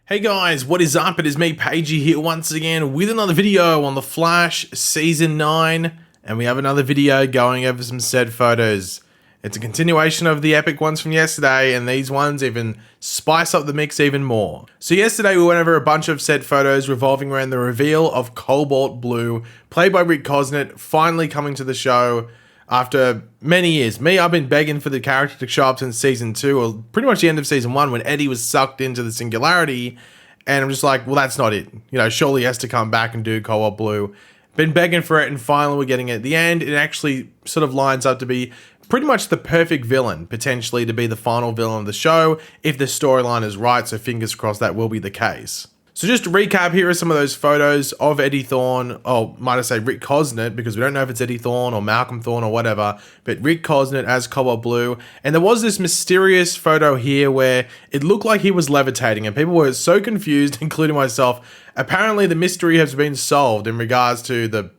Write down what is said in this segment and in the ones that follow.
Hey guys, what is up? It is me, Pagey, here once again with another video on The Flash Season 9, and we have another video going over some set photos. It's a continuation of the epic ones from yesterday, and these ones even spice up the mix even more. So yesterday we went over a bunch of set photos revolving around the reveal of Cobalt Blue, played by Rick Cosnett, finally coming to the show after many years. I've been begging for the character to show up since season 2, or pretty much the end of season 1 when Eddie was sucked into the singularity. And I'm just like, well, that's not it. You know, surely he has to come back and do Cobalt Blue. Been begging for it, and finally we're getting it at the end. It actually sort of lines up to be pretty much the perfect villain, potentially to be the final villain of the show, if the storyline is right, so fingers crossed that will be the case. So just to recap, here are some of those photos of Eddie Thawne, oh, might I say Rick Cosnett, because we don't know if it's Eddie Thawne or Malcolm Thawne or whatever, but Rick Cosnett as Cobalt Blue. And there was this mysterious photo here where it looked like he was levitating, and people were so confused, including myself. Apparently the mystery has been solved in regards to the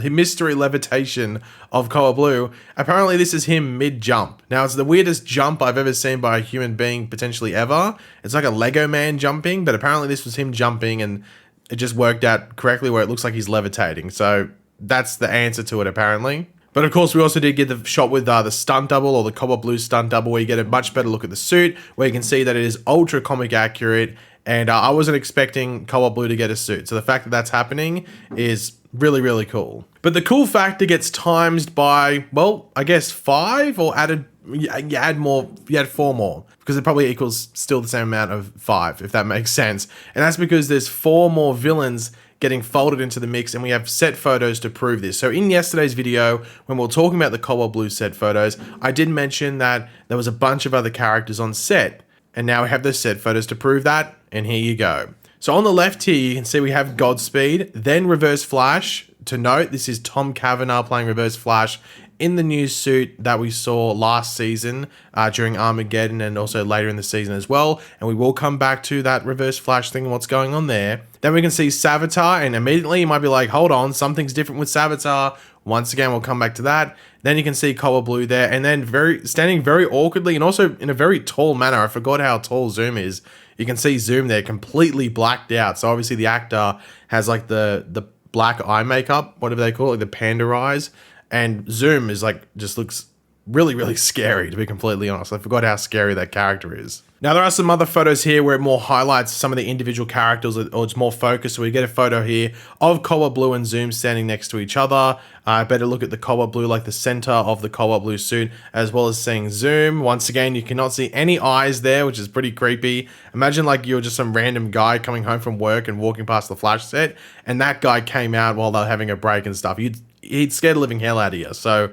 mystery levitation of Cobalt Blue. Apparently this is him mid-jump. Now it's the weirdest jump I've ever seen by a human being potentially ever. It's like a Lego man jumping, but apparently this was him jumping and it just worked out correctly where it looks like he's levitating. So that's the answer to it apparently. But of course we also did get the shot with the stunt double, or the Cobalt Blue stunt double, where you get a much better look at the suit, where you can see that it is ultra comic accurate. And I wasn't expecting Cobalt Blue to get a suit. So the fact that that's happening is really, really cool. But the cool factor gets times by, well, I guess 5, or added, you add 4 more. Because it probably equals still the same amount of 5, if that makes sense. And that's because there's 4 more villains getting folded into the mix, and we have set photos to prove this. So in yesterday's video, when we were talking about the Cobalt Blue set photos, I did mention that there was a bunch of other characters on set. And now we have those set photos to prove that, and here you go. So on the left here, you can see we have Godspeed, then Reverse Flash. To note, this is Tom Cavanagh playing Reverse Flash in the new suit that we saw last season during Armageddon, and also later in the season as well. And we will come back to that Reverse Flash thing and what's going on there. Then we can see Savitar, and immediately you might be like, hold on, something's different with Savitar. Once again, we'll come back to that. Then you can see Cobalt Blue there, and then standing very awkwardly and also in a very tall manner. I forgot how tall Zoom is. You can see Zoom there completely blacked out. So obviously the actor has like the black eye makeup, whatever they call it, like the panda eyes. And Zoom is like, just looks really, really scary, to be completely honest. I forgot how scary that character is. Now, there are some other photos here where it more highlights some of the individual characters, or it's more focused. So we get a photo here of Cobalt Blue and Zoom standing next to each other. Better look at the Cobalt Blue, like the center of the Cobalt Blue suit, as well as seeing Zoom. Once again, you cannot see any eyes there, which is pretty creepy. Imagine like you're just some random guy coming home from work and walking past the Flash set, and that guy came out while they're having a break and stuff. He'd scare the living hell out of you. So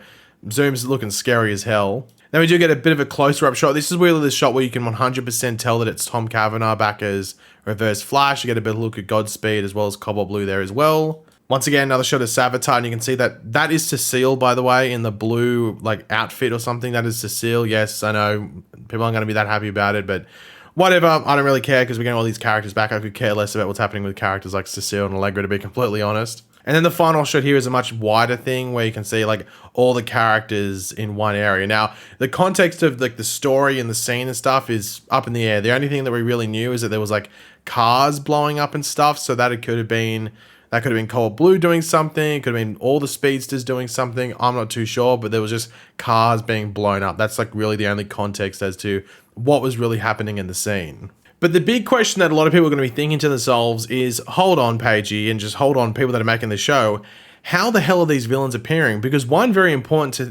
Zoom's looking scary as hell. Then we do get a bit of a closer up shot. This is really the shot where you can 100% tell that it's Tom Cavanagh back as Reverse Flash. You get a better look at Godspeed as well as Cobalt Blue there as well. Once again, another shot of Savitar, and you can see that that is Cecile, by the way, in the blue like outfit or something. That is Cecile. Yes, I know people aren't going to be that happy about it, but whatever. I don't really care because we're getting all these characters back. I could care less about what's happening with characters like Cecile and Allegra, to be completely honest. And then the final shot here is a much wider thing where you can see like all the characters in one area. Now, the context of like the story and the scene and stuff is up in the air. The only thing that we really knew is that there was like cars blowing up and stuff. So that could have been Cobalt Blue doing something. It could have been all the Speedsters doing something. I'm not too sure, but there was just cars being blown up. That's like really the only context as to what was really happening in the scene. But the big question that a lot of people are going to be thinking to themselves is, hold on, Pagey, and just hold on, people that are making the show, how the hell are these villains appearing? Because one very important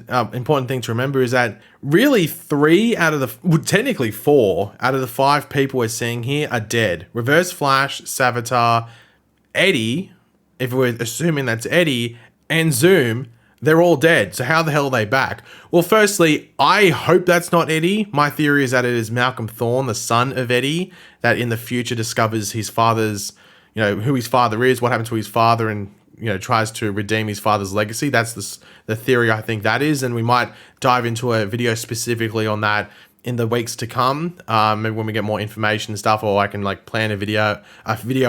thing to remember is that really 3 out of the, well, technically 4 out of the 5 people we're seeing here are dead. Reverse Flash, Savitar, Eddie, if we're assuming that's Eddie, and Zoom, they're all dead. So how the hell are they back? Well, firstly, I hope that's not Eddie. My theory is that it is Malcolm Thawne, the son of Eddie, that in the future discovers his father's, you know, who his father is, what happened to his father, and, you know, tries to redeem his father's legacy. That's the theory I think that is. And we might dive into a video specifically on that in the weeks to come, maybe when we get more information and stuff, or I can like plan a video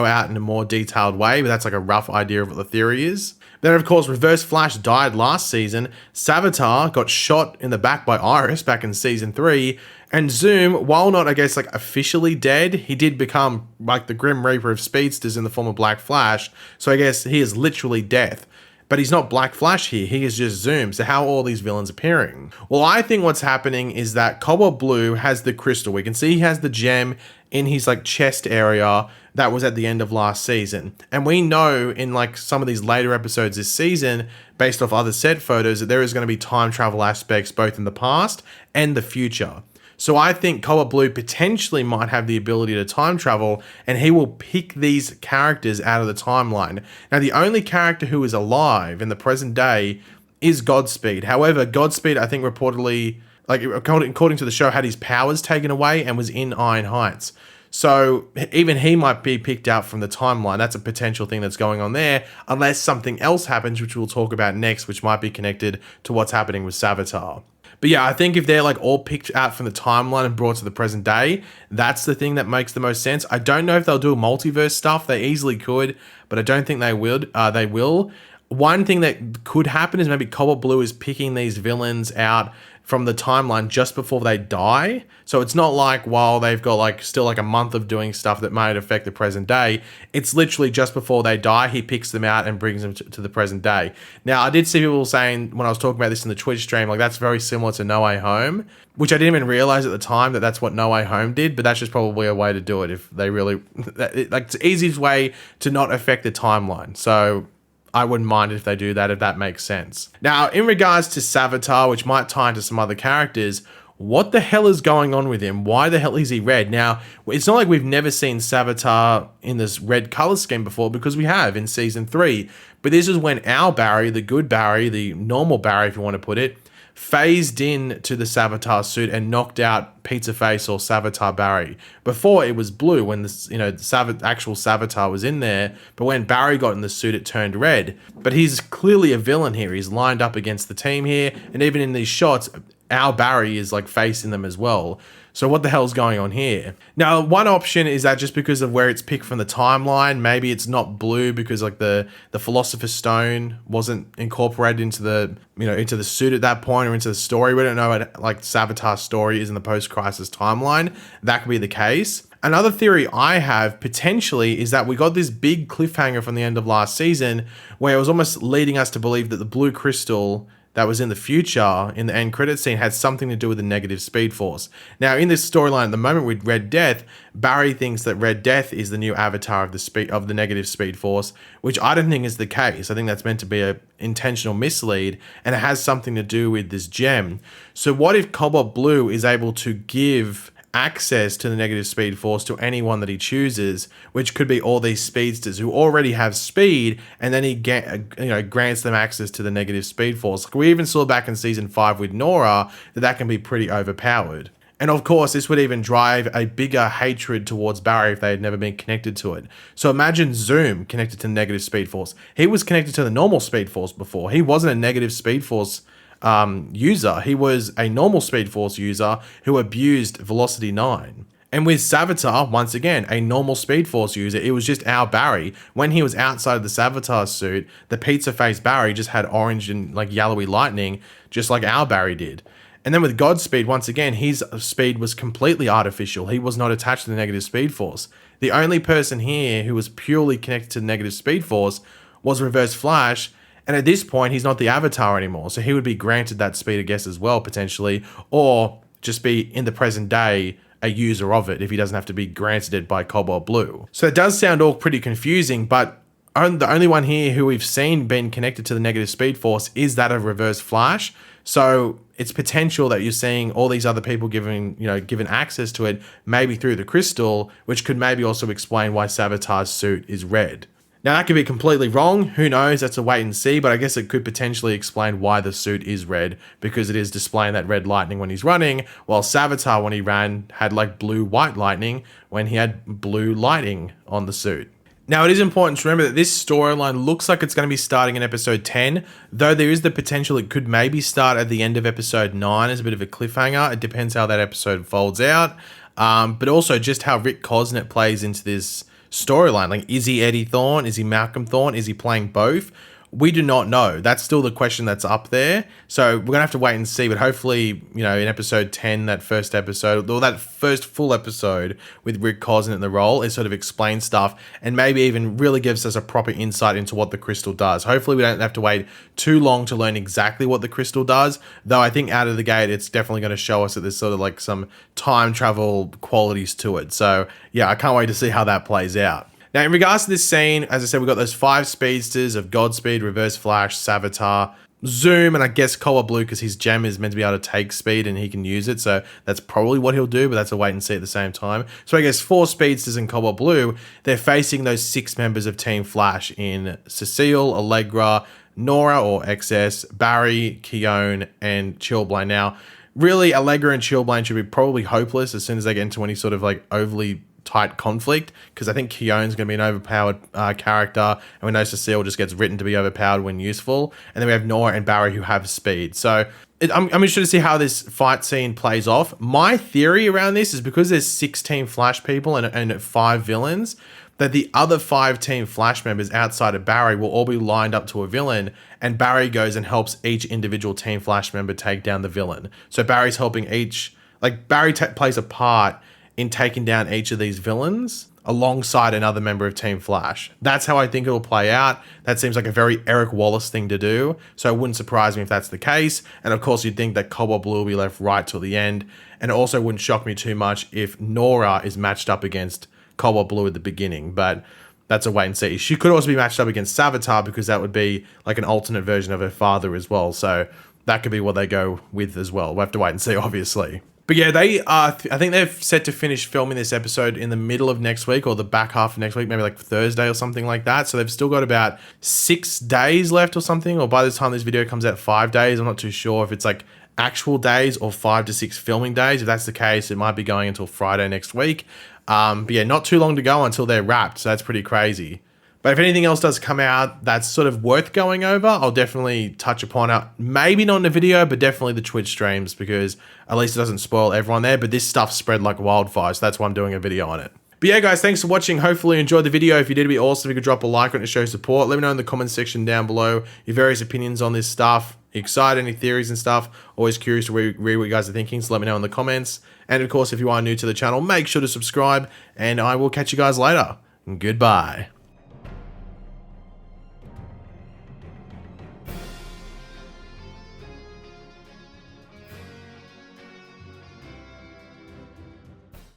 out in a more detailed way, but that's like a rough idea of what the theory is. Then, of course, Reverse Flash died last season. Savitar got shot in the back by Iris back in season 3. And Zoom, while not, I guess, like officially dead, he did become like the Grim Reaper of speedsters in the form of Black Flash. So I guess he is literally death. But he's not Black Flash here, he is just Zoom. So how are all these villains appearing? Well, I think what's happening is that Cobalt Blue has the crystal. We can see he has the gem in his like chest area that was at the end of last season. And we know in like some of these later episodes this season, based off other set photos, that there is going to be time travel aspects both in the past and the future. So I think Cobalt Blue potentially might have the ability to time travel, and he will pick these characters out of the timeline. Now, the only character who is alive in the present day is Godspeed. However, Godspeed, I think reportedly, like according to the show, had his powers taken away and was in Iron Heights. So even he might be picked out from the timeline. That's a potential thing that's going on there, unless something else happens, which we'll talk about next, which might be connected to what's happening with Savitar. But yeah, I think if they're like all picked out from the timeline and brought to the present day, that's the thing that makes the most sense. I don't know if they'll do multiverse stuff. They easily could, but I don't think they would. They will. One thing that could happen is maybe Cobalt Blue is picking these villains out from the timeline just before they die. So it's not like while they've got like still like a month of doing stuff that might affect the present day. It's literally just before they die, he picks them out and brings them to the present day. Now, I did see people saying when I was talking about this in the Twitch stream, like that's very similar to No Way Home, which I didn't even realize at the time that that's what No Way Home did, but that's just probably a way to do it if they really, like it's the easiest way to not affect the timeline. So I wouldn't mind if they do that, if that makes sense. Now, in regards to Savitar, which might tie into some other characters, what the hell is going on with him? Why the hell is he red? Now, it's not like we've never seen Savitar in this red color scheme before, because we have in season 3. But this is when our Barry, the good Barry, the normal Barry, if you want to put it, phased in to the Savitar suit and knocked out Pizza Face or Savitar Barry. Before it was blue when the actual Savitar was in there, but when Barry got in the suit, it turned red. But he's clearly a villain here. He's lined up against the team here, and even in these shots, our Barry is like facing them as well. So what the hell's going on here? Now, one option is that just because of where it's picked from the timeline, maybe it's not blue because like the Philosopher's Stone wasn't incorporated into the suit at that point or into the story. We don't know what like Savitar's story is in the post-crisis timeline. That could be the case. Another theory I have potentially is that we got this big cliffhanger from the end of last season where it was almost leading us to believe that the blue crystal that was in the future in the end credit scene had something to do with the negative speed force. Now, in this storyline at the moment with Red Death, Barry thinks that Red Death is the new avatar of the negative speed force, which I don't think is the case. I think that's meant to be an intentional mislead, and it has something to do with this gem. So what if Cobalt Blue is able to give access to the negative speed force to anyone that he chooses, which could be all these speedsters who already have speed, and then he grants them access to the negative speed force. We even saw back in season 5 with Nora that can be pretty overpowered. And of course, this would even drive a bigger hatred towards Barry if they had never been connected to it. So imagine Zoom connected to the negative speed force. He was connected to the normal speed force before. He wasn't a negative speed force user. He was a normal speed force user who abused Velocity 9. And with Savitar, once again, a normal speed force user, it was just our Barry. When he was outside of the Savitar suit, the pizza face Barry just had orange and like yellowy lightning, just like our Barry did. And then with Godspeed, once again, his speed was completely artificial. He was not attached to the negative speed force. The only person here who was purely connected to the negative speed force was Reverse Flash. And at this point, he's not the avatar anymore. So he would be granted that speed, I guess, as well, potentially. Or just be, in the present day, a user of it if he doesn't have to be granted it by Cobalt Blue. So it does sound all pretty confusing, but the only one here who we've seen being connected to the negative speed force is that of Reverse Flash. So it's potential that you're seeing all these other people given access to it, maybe through the crystal, which could maybe also explain why Savitar's suit is red. Now, that could be completely wrong. Who knows? That's a wait and see, but I guess it could potentially explain why the suit is red, because it is displaying that red lightning when he's running, while Savitar, when he ran, had like blue-white lightning when he had blue lighting on the suit. Now, it is important to remember that this storyline looks like it's going to be starting in episode 10, though there is the potential it could maybe start at the end of episode 9 as a bit of a cliffhanger. It depends how that episode folds out, but also just how Rick Cosnett plays into this storyline. Like, is he Eddie Thawne? Is he Malcolm Thawne? Is he playing both? We do not know. That's still the question that's up there. So we're going to have to wait and see. But hopefully, in episode 10, that first episode, or that first full episode with Rick Cosden in the role, it sort of explains stuff and maybe even really gives us a proper insight into what the crystal does. Hopefully we don't have to wait too long to learn exactly what the crystal does. Though I think out of the gate, it's definitely going to show us that there's sort of like some time travel qualities to it. So yeah, I can't wait to see how that plays out. Now, in regards to this scene, as I said, we've got those 5 speedsters of Godspeed, Reverse Flash, Savitar, Zoom, and I guess Cobalt Blue, because his gem is meant to be able to take speed and he can use it. So that's probably what he'll do, but that's a wait and see at the same time. So I guess 4 speedsters and Cobalt Blue, they're facing those 6 members of Team Flash in Cecile, Allegra, Nora or XS, Barry, Keone, and Chillblaine. Now, really, Allegra and Chillblaine should be probably hopeless as soon as they get into any sort of like overly tight conflict, because I think Keone's going to be an overpowered character, and we know Cecile just gets written to be overpowered when useful, and then we have Nora and Barry who have speed. So I'm interested to see how this fight scene plays off. My theory around this is because there's 16 Flash people and 5 villains, that the other 5 Team Flash members outside of Barry will all be lined up to a villain, and Barry goes and helps each individual Team Flash member take down the villain. So Barry's helping each, like Barry plays a part in taking down each of these villains alongside another member of Team Flash. That's how I think it'll play out. That seems like a very Eric Wallace thing to do, so it wouldn't surprise me if that's the case. And of course, you'd think that Cobalt Blue will be left right till the end, and it also wouldn't shock me too much if Nora is matched up against Cobalt Blue at the beginning, but that's a wait and see. She could also be matched up against Savitar, because that would be like an alternate version of her father as well, so that could be what they go with as well. We'll have to wait and see, obviously. But yeah, they are, I think they're set to finish filming this episode in the middle of next week, or the back half of next week, maybe like Thursday or something like that. So they've still got about 6 days left or something, or by the time this video comes out, 5 days. I'm not too sure if it's like actual days or 5 to 6 filming days. If that's the case, it might be going until Friday next week. But yeah, not too long to go until they're wrapped. So that's pretty crazy. But if anything else does come out that's sort of worth going over, I'll definitely touch upon it. Maybe not in the video, but definitely the Twitch streams, because at least it doesn't spoil everyone there. But this stuff spread like wildfire, so that's why I'm doing a video on it. But yeah, guys, thanks for watching. Hopefully you enjoyed the video. If you did, it'd be awesome if you could drop a like on it to show support. Let me know in the comments section down below your various opinions on this stuff. Are you excited? Any theories and stuff? Always curious to read what you guys are thinking, so let me know in the comments. And of course, if you are new to the channel, make sure to subscribe, and I will catch you guys later. Goodbye.